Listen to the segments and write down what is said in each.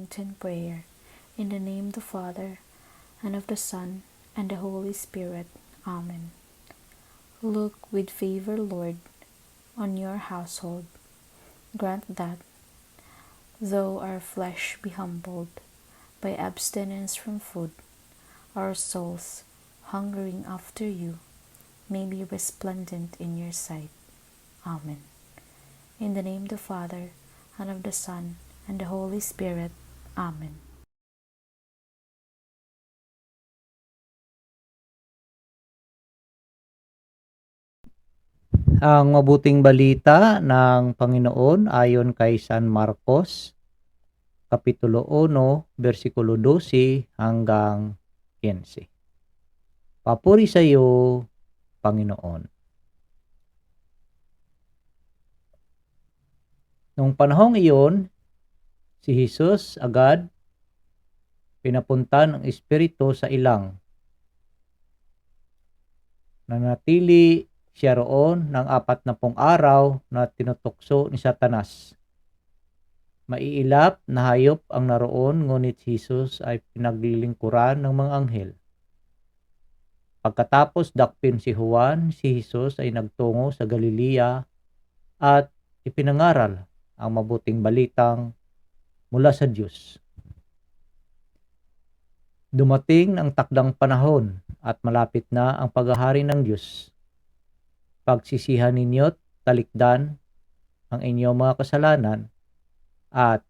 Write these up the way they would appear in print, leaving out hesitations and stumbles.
Lenten prayer. In the name of the Father, and of the Son, and the Holy Spirit. Amen. Look with favor, Lord, on your household. Grant that, though our flesh be humbled by abstinence from food, our souls, hungering after you, may be resplendent in your sight. Amen. In the name of the Father, and of the Son, and the Holy Spirit. Amen. Ang mabuting balita ng Panginoon ayon kay San Marcos, Kapitulo 1, versikulo 12 hanggang 15. Papuri sa iyo, Panginoon. Noong panahong iyon, si Jesus agad pinapunta ng Espiritu sa ilang. Nanatili siya roon ng 40 araw na tinutukso ni Satanas. Maiilap na hayop ang naroon, ngunit si Jesus ay pinaglilingkuran ng mga anghel. Pagkatapos dakpin si Juan, si Jesus ay nagtungo sa Galilea at ipinangaral ang mabuting balitang mula sa Diyos. Dumating ang takdang panahon at malapit na ang paghahari ng Diyos. Pagsisihan ninyo't talikdan ang inyong mga kasalanan at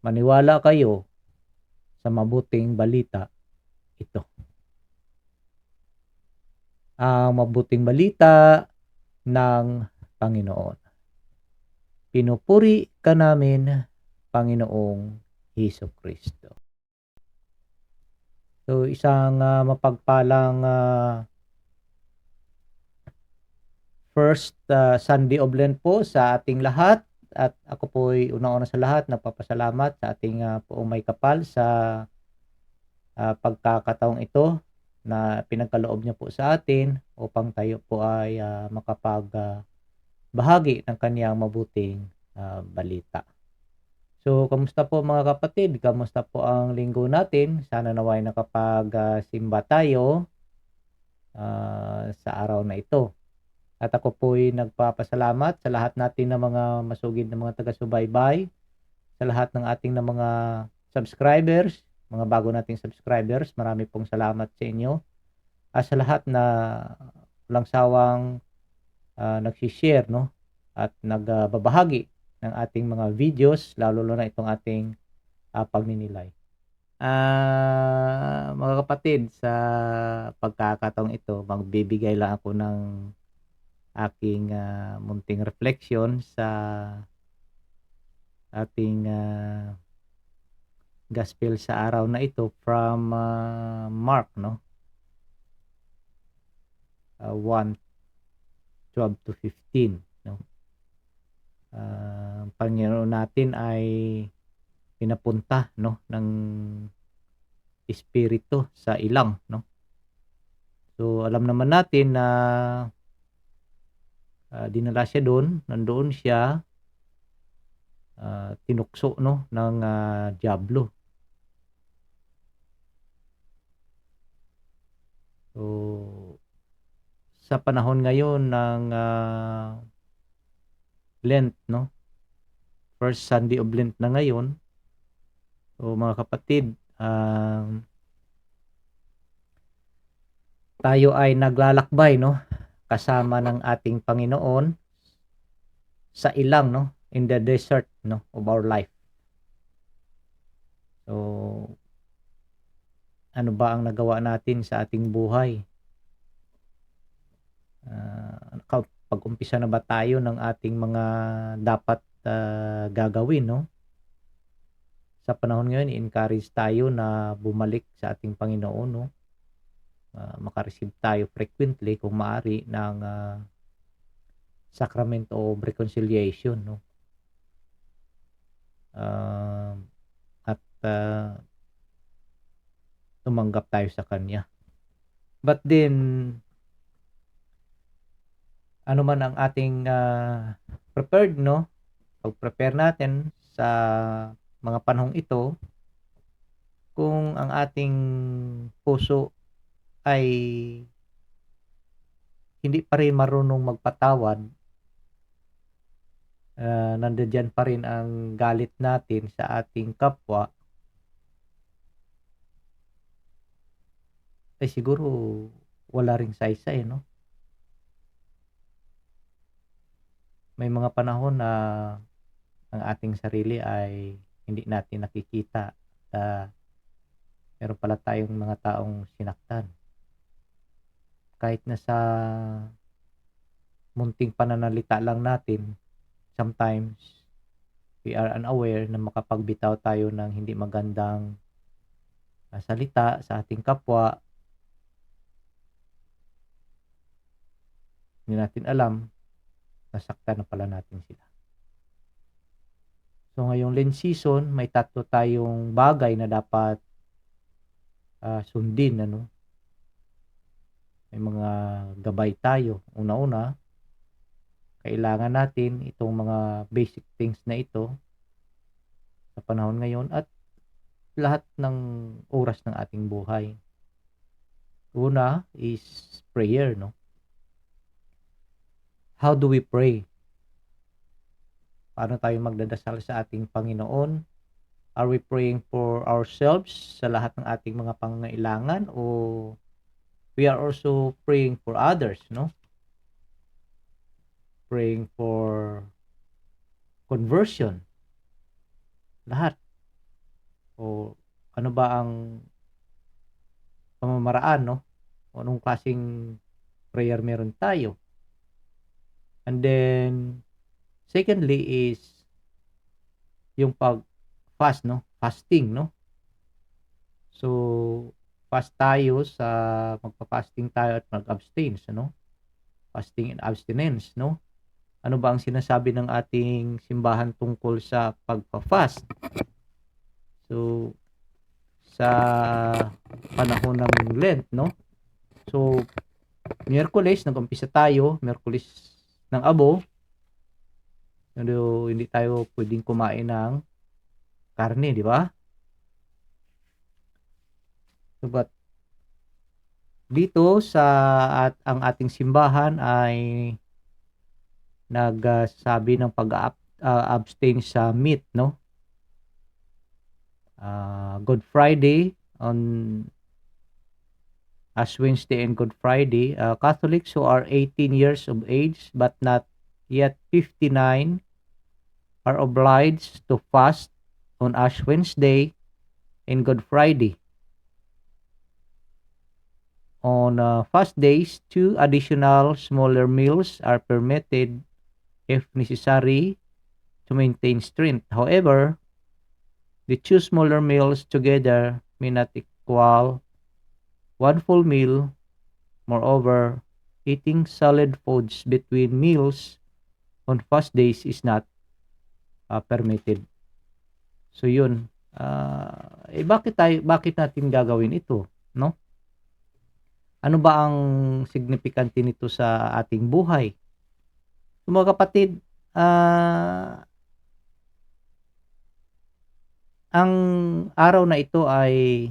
maniwala kayo sa mabuting balita ito. Ang mabuting balita ng Panginoon. Pinupuri ka namin, Panginoong Hesukristo. So isang mapagpalang first Sunday of Lent po sa ating lahat, at ako po ay una-una sa lahat nagpapasalamat sa ating poong may kapal sa pagkakataong ito na pinagkaloob niya po sa atin upang tayo po ay bahagi ng kaniyang mabuting balita. So, kamusta po mga kapatid? Kamusta po ang linggo natin? Sana naway nakapag-simba tayo sa araw na ito. At ako po ay nagpapasalamat sa lahat natin ng mga masugid na mga taga-subaybay, sa lahat ng ating na mga subscribers, mga bago nating subscribers. Marami pong salamat sa inyo. At sa lahat na walang sawang nagsishare, no? At nagbabahagi ng ating mga videos, lalo na itong ating pagninilay. Mga kapatid, sa pagkakataong ito, magbibigay lang ako ng aking munting reflection sa ating gospel sa araw na ito from Mark, no? 1:12 to 15, no? Ang Panginoon natin ay pinapunta, no, ng espiritu sa ilang, no? So alam naman natin na dinala siya doon, nandoon siya, tinukso, no, ng diablo. So sa panahon ngayon ng Lent, no? First Sunday of Lent na ngayon. So mga kapatid, tayo ay naglalakbay, no, kasama ng ating Panginoon sa ilang, no, in the desert, no, of our life. So ano ba ang nagawa natin sa ating buhay? Pag-umpisa na ba tayo ng ating mga dapat gagawin, no? Sa panahon ngayon, i-encourage tayo na bumalik sa ating Panginoon, no? Makareceive tayo frequently kung maaari ng Sacrament of Reconciliation, no? At tumanggap tayo sa Kanya. But then, ano man ang ating prepared, no? Pag-prepare natin sa mga panahong ito, kung ang ating puso ay hindi pa rin marunong magpatawad, nandiyan pa rin ang galit natin sa ating kapwa, ay siguro wala ring saysay, 'no? May mga panahon na ang ating sarili ay hindi natin nakikita na meron pala tayong mga taong sinaktan. Kahit na sa munting pananalita lang natin, sometimes we are unaware na makapagbitaw tayo ng hindi magandang salita sa ating kapwa. Hindi natin alam, nasaktan na pala natin sila. So ngayong Lent season, may 3 tayong bagay na dapat sundin, ano? May mga gabay tayo. Una-una, kailangan natin itong mga basic things na ito sa panahon ngayon at lahat ng oras ng ating buhay. Una is prayer, no? How do we pray? Paano tayo magdadasal sa ating Panginoon? Are we praying for ourselves sa lahat ng ating mga pangangailangan, o we are also praying for others, no? Praying for conversion. Lahat. O ano ba ang pamamaraan, no? O anong klaseng prayer meron tayo? And then secondly is yung pag-fast, no? Fasting, no? So fast tayo sa magpa-fasting tayo at mag-abstain, no? Fasting and abstinence, no? Ano ba ang sinasabi ng ating simbahan tungkol sa pagpa-fast? So sa panahon ng Lent, no? So Miyerkules nag-umpisa tayo, Miyerkules ng Abo. Hindi tayo pwedeng kumain ng karne, di ba? So, but dito ang ating simbahan ay nagsabi ng pag-abstain sa meat, no? Good Friday on Ash Wednesday and Good Friday, Catholics who are 18 years of age but not yet 59 are obliged to fast on Ash Wednesday and Good Friday. On fast days, 2 additional smaller meals are permitted if necessary to maintain strength. However, the 2 smaller meals together may not equal 1 full meal. Moreover, eating solid foods between meals on fast days is not permitted. So yun, bakit natin gagawin ito, no? Ano ba ang signifikante nito sa ating buhay? So, mga kapatid, ang araw na ito ay,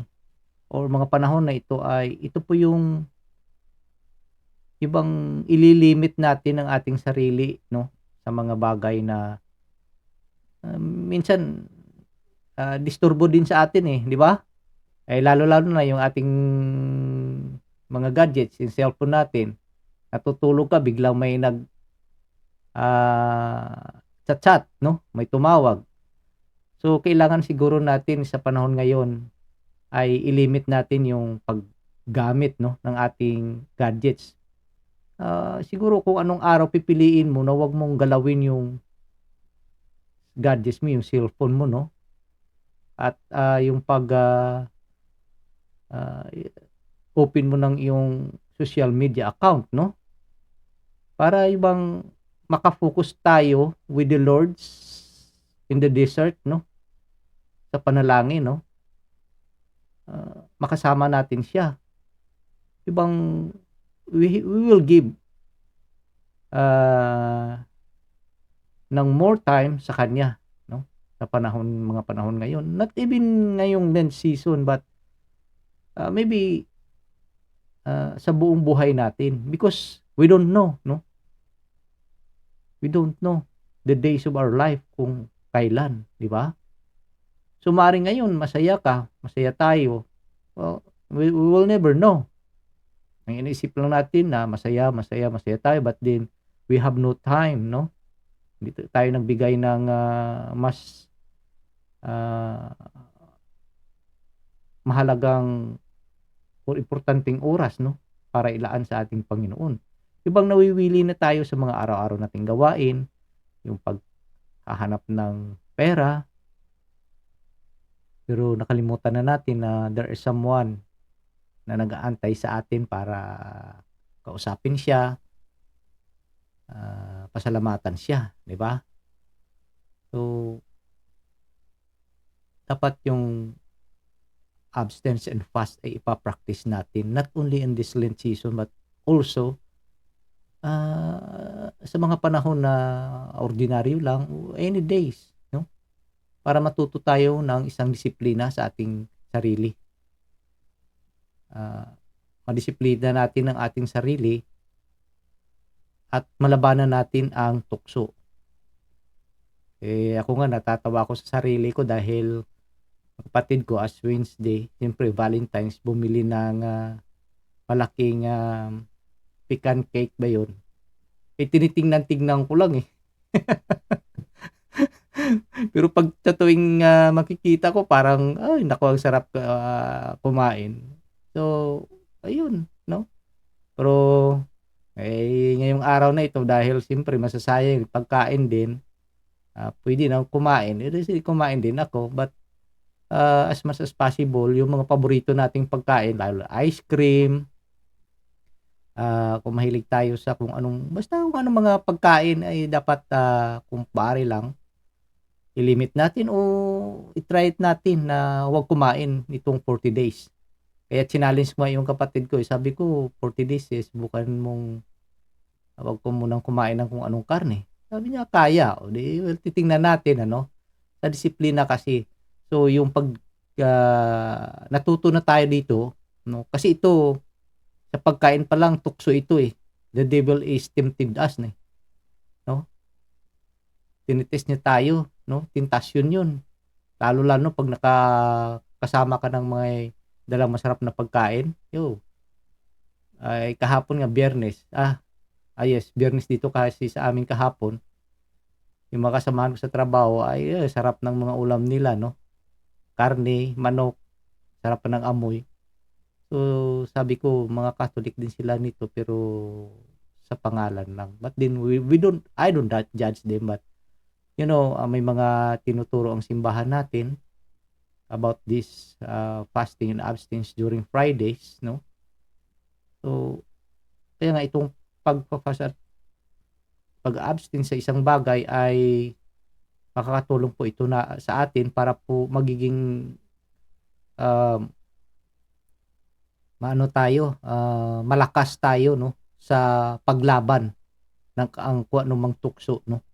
or mga panahon na ito ay, ito po yung ibang ililimit natin ang ating sarili, no? Sa mga bagay na minsan disturbo din sa atin, di ba? Lalo-lalo na yung ating mga gadgets, yung cellphone natin. Natutulog ka, biglang may chat, no? May tumawag. So kailangan siguro natin sa panahon ngayon ay ilimit natin yung paggamit, no, ng ating gadgets. Siguro kung anong araw pipiliin mo na wag mong galawin yung gadgets mo, yung cellphone mo, no? At yung open mo ng iyong social media account, no? Para ibang makafocus tayo with the Lord in the desert, no? Sa panalangin, no? Makasama natin siya. Ibang we will give ng more time sa kanya, no? Sa sa mga panahon ngayon. Not even ngayong Lent season, but maybe sa buong buhay natin, because we don't know, no? We don't know the days of our life kung kailan, di ba? So maaaring ngayon masaya ka, masaya tayo. Well, we will never know. Ang iniisip lang natin na masaya tayo, but then we have no time, no? Hindi tayo nagbigay ng mas ah, mahalagang o importanteng oras, no, para ilaan sa ating Panginoon. Yung bang nawiwili na tayo sa mga araw-araw nating gawain, yung paghahanap ng pera, pero nakalimutan na natin na there is someone na nag-aantay sa atin para kausapin siya, pasalamatan siya, di ba? So, dapat yung abstinence and fast ay ipa-practice natin, not only in this Lent season, but also sa mga panahon na ordinaryo lang, any days, no? Para matuto tayo ng isang disiplina sa ating sarili. Madisiplina natin ang ating sarili at malabanan natin ang tukso. Ako nga natatawa ako sa sarili ko dahil kapatid ko as Wednesday, siyempre Valentine's, bumili ng malaking pecan cake ba yun? Tinitingnan-tingnan ko lang eh. Pero pag sa tuwing makikita ko parang, ay naku, ang sarap kumain. So, ayun, no? Pero, ngayong araw na ito dahil siyempre masasayang pagkain din, pwede na kumain. Kumain din ako, but as much as possible, yung mga paborito nating pagkain, lalo ice cream, kung mahilig tayo sa kung anong mga pagkain ay dapat kung maaari lang, i-limit natin o i-try it natin na huwag kumain nitong 40 days. Kaya challenge ko yung kapatid ko, sabi ko 40 days subukan mong huwag ko munang kumain ng kung anong karne. Sabi niya kaya, o di well, titingnan natin sa disiplina kasi. So yung pag natuto na tayo dito, no, kasi ito sa pagkain pa lang tukso ito eh. The devil is tempted us, no? Tinitest niya tayo, no? Tentasyon 'yun. Lalo pag nakakasama ka ng mga dalang masarap na pagkain. Ay kahapon nga Biyernes. Yes, Biyernes dito kasi sa amin kahapon. Yung mga kasamahan ko sa trabaho ay sarap ng mga ulam nila, no? Karne, manok, sarap pa ng amoy. So sabi ko mga Catholic din sila nito pero sa pangalan lang. But then I don't judge them, but may mga tinuturo ang simbahan natin about this fasting and abstinence during Fridays, no? So kaya nga itong pag-fast at pag-abstain sa isang bagay ay makakatulong po ito na sa atin para po magiging malakas tayo, no, sa paglaban ng kung anumang tukso, no,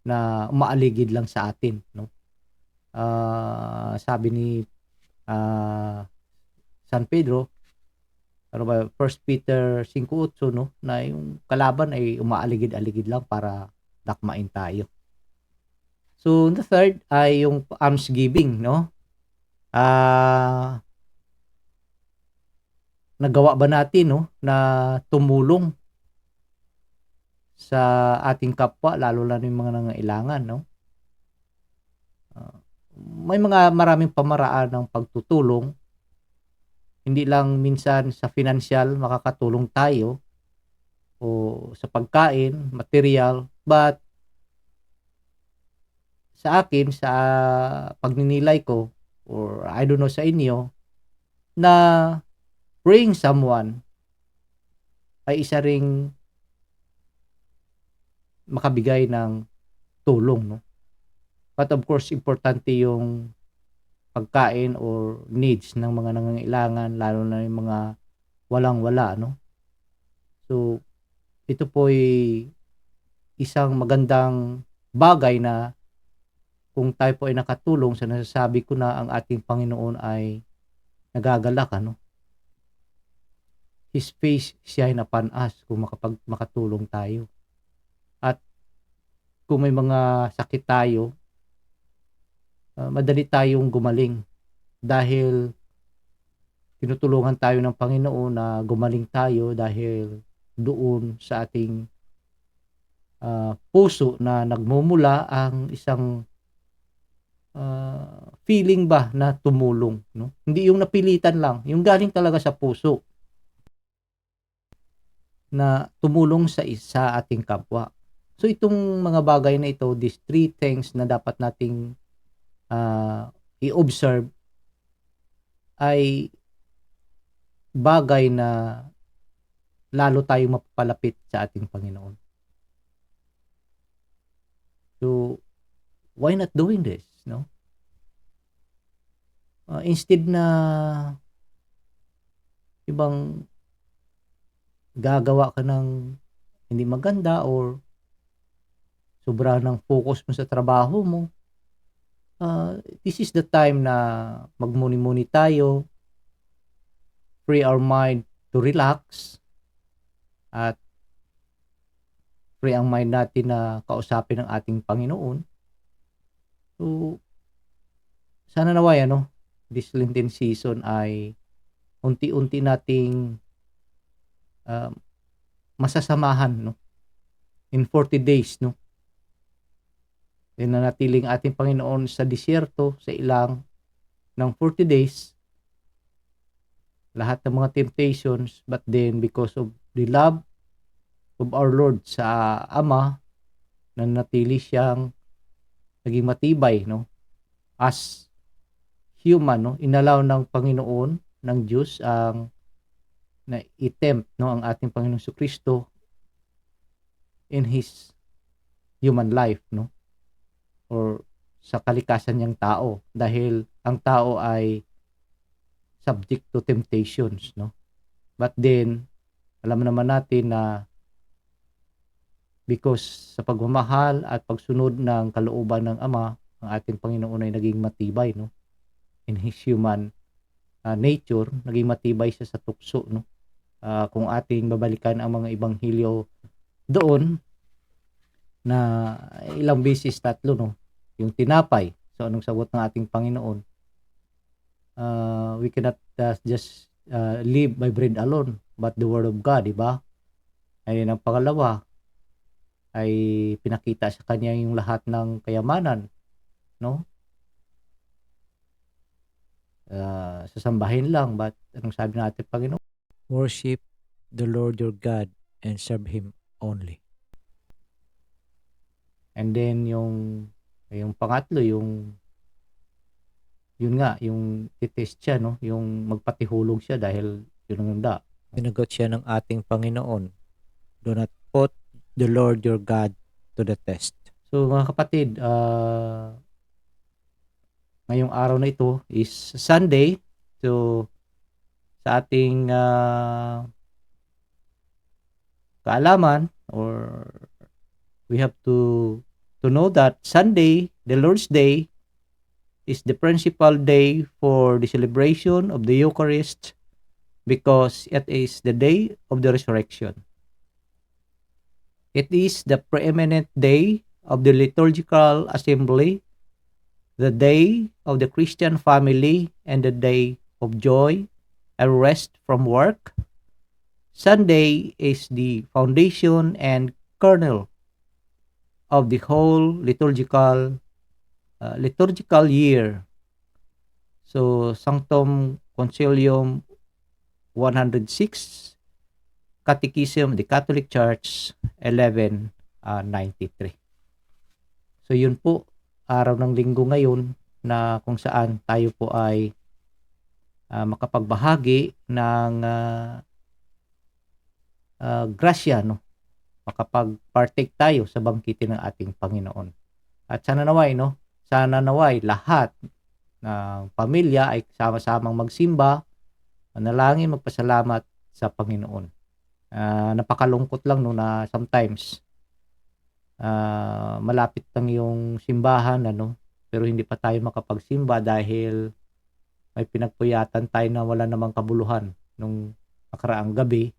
na umaaligid lang sa atin, no. Sabi ni San Pedro, ano ba, 1 Peter 5:8, no, na yung kalaban ay umaaligid-aligid lang para dakmain tayo. So the third ay yung almsgiving, no. Nagawa ba natin, no, na tumulong sa ating kapwa, lalo na yung mga nangangailangan, no? May maraming pamaraan ng pagtutulong. Hindi lang minsan sa financial makakatulong tayo o sa pagkain, material, but sa akin, sa pagninilay ko, or I don't know sa inyo, na praying someone ay isa ring makabigay ng tulong, no? But of course, importante yung pagkain or needs ng mga nangangailangan, lalo na yung mga walang-wala, no? So, ito po ay isang magandang bagay na kung tayo po ay nakatulong sa nasasabi ko na ang ating Panginoon ay nagagalak, ano? His face shine upon us kung makatulong tayo. At kung may mga sakit tayo, madali tayong gumaling dahil tinutulungan tayo ng Panginoon na gumaling tayo dahil doon sa ating puso na nagmumula ang isang feeling ba na tumulong, no? Hindi yung napilitan lang, yung galing talaga sa puso na tumulong sa ating kapwa. So itong mga bagay na ito, these three things na dapat nating i-observe ay bagay na lalo tayong mapapalapit sa ating Panginoon. So, why not doing this, no? Instead na ibang gagawa ka ng hindi maganda or sobra ng focus mo sa trabaho mo, this is the time na magmuni-muni tayo, free our mind to relax, at free ang mind natin na kausapin ang ating Panginoon. So, sana naway, this Lenten season ay unti-unti nating masasamahan, no? In 40 days, no? Nanatiling ating Panginoon sa disyerto, sa ilang ng 40 days, lahat ng mga temptations, but then because of the love of our Lord sa Ama, nanatili siyang naging matibay, no? As human, no? Inalaw ng Panginoon, ng Diyos, ang na i-tempt, no, ang ating Panginoong Jesucristo in His human life, no? Or sa kalikasan niyang tao, dahil ang tao ay subject to temptations, no? But then, alam naman natin na because sa pagmamahal at pagsunod ng kalooban ng Ama, ang ating Panginoon ay naging matibay, no? In His human nature, naging matibay siya sa tukso, no? Kung ating babalikan ang mga ebanghelyo doon, na ilang beses, tatlo, no? Yung tinapay. So, anong sagot ng ating Panginoon? We cannot just live by bread alone, but the word of God, di ba? Ayun ang pangalawa, ay pinakita sa kanya yung lahat ng kayamanan, no? Sasambahin lang, but anong sabi ng ating Panginoon? Worship the Lord your God and serve Him only. And then yung pangatlo, yun nga, yung titest siya, no? Yung magpatihulog siya dahil yun ang handa. Sinagot siya ng ating Panginoon, do not put the Lord your God to the test. So mga kapatid, ngayong araw na ito is Sunday. So sa ating kaalaman, or we have to know that Sunday, the Lord's Day, is the principal day for the celebration of the Eucharist because it is the day of the resurrection. It is the preeminent day of the liturgical assembly, the day of the Christian family, and the day of joy and rest from work. Sunday is the foundation and kernel of the whole liturgical year. So, Sanctum Concilium 106, Catechism of the Catholic Church 1193. So, yun po, araw ng linggo ngayon na kung saan tayo po ay makapagbahagi ng grasya, no? Makapag-partake tayo sa bangkitin ng ating Panginoon. At sana naway, no? Sana naway lahat ng pamilya ay sama-samang magsimba, manalangin, magpasalamat sa Panginoon. Napakalungkot lang, no, na sometimes malapit lang yung simbahan, ano, pero hindi pa tayo makapagsimba dahil may pinagpuyatan tayo na wala namang kabuluhan nung nakaraang gabi,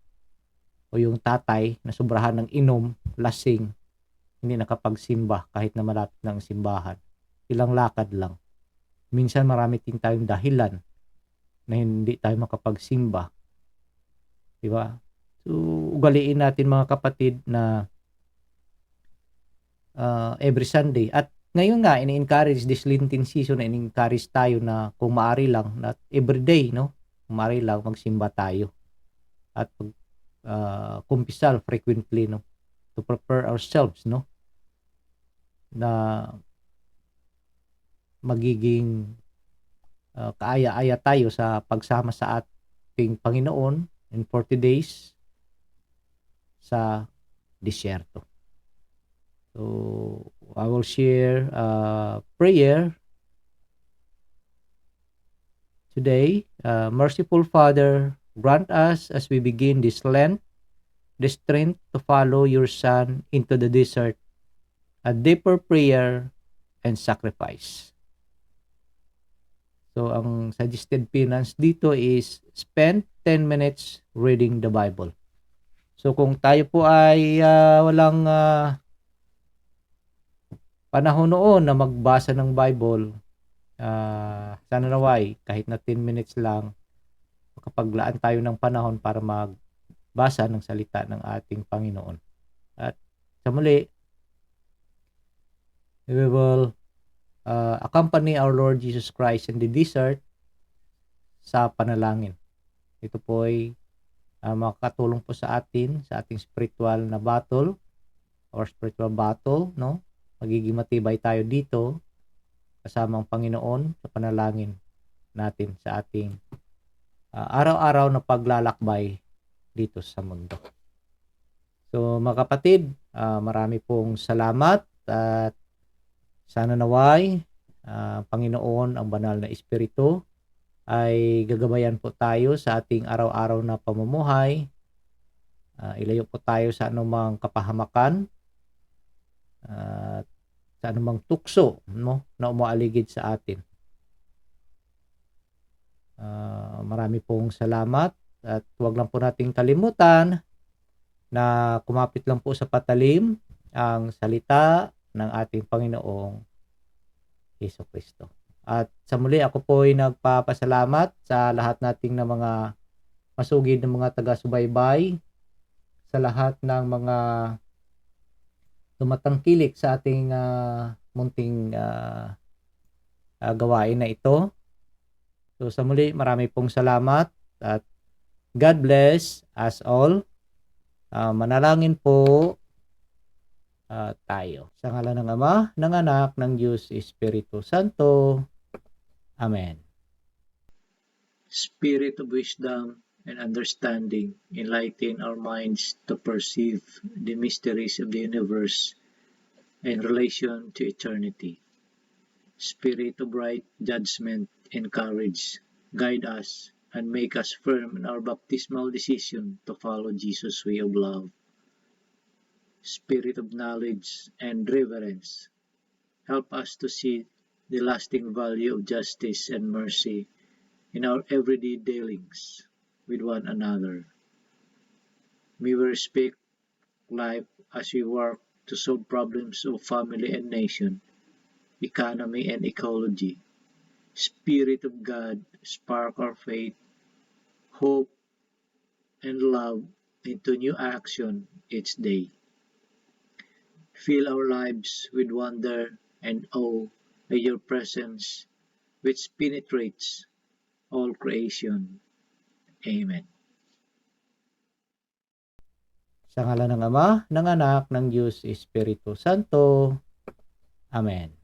o yung tatay na sobrahan ng inom, lasing, hindi nakapagsimba kahit na malapit ng simbahan. Ilang lakad lang. Minsan marami din tayong dahilan na hindi tayo makapagsimba. Diba? So, ugaliin natin mga kapatid na every Sunday. At ngayon nga, ini-encourage this Lenten season, ini-encourage tayo na kung maaari lang, not every day, no? Kung maaari lang, magsimba tayo. At kumpisal frequently, no? To prepare ourselves, no? Na magiging kaaya-aya tayo sa pagsama sa ating Panginoon in 40 days sa disyerto. So, I will share prayer today. Merciful Father, grant us as we begin this Lent the strength to follow your Son into the desert, a deeper prayer and sacrifice. So, ang suggested penance dito is spend 10 minutes reading the Bible. So, kung tayo po ay walang panahon noon na magbasa ng Bible, sana naway, kahit na 10 minutes lang, makapaglaan tayo ng panahon para magbasa ng salita ng ating Panginoon. At sa muli, we will accompany our Lord Jesus Christ in the desert sa panalangin. Ito po ay makakatulong po sa atin sa ating spiritual na battle or spiritual battle, no? Magiging matibay tayo dito kasama ang Panginoon sa panalangin natin sa ating araw-araw na paglalakbay dito sa mundo. So mga kapatid, marami pong salamat at sana naway Panginoon, ang banal na Espiritu ay gagabayan po tayo sa ating araw-araw na pamumuhay. Ilayo po tayo sa anumang kapahamakan at sa anumang tukso, no, na umaaligid sa atin. Marami pong salamat at huwag lang po nating kalimutan na kumapit lang po sa patalim ang salita ng ating Panginoong Jesucristo. At sa muli, ako po ay nagpapasalamat sa lahat nating na mga masugid ng mga taga-subaybay, sa lahat ng mga tumatangkilik sa ating munting gawain na ito. So sa muli, marami pong salamat at God bless us all. Manalangin po tayo. Sa ngalan ng Ama, ng Anak, ng Diyos Espiritu Santo. Amen. Spirit of wisdom and understanding, enlighten our minds to perceive the mysteries of the universe in relation to eternity. Spirit of right judgment and courage, guide us and make us firm in our baptismal decision to follow Jesus' way of love. Spirit of knowledge and reverence, help us to see the lasting value of justice and mercy in our everyday dealings with one another. May we respect life as we work to solve problems of family and nation, economy and ecology. Spirit of God, spark our faith, hope, and love into new action each day. Fill our lives with wonder and awe by your presence, which penetrates all creation. Amen. Sa ngalan ng Ama, ng Anak, ng Diyos Espiritu Santo. Amen.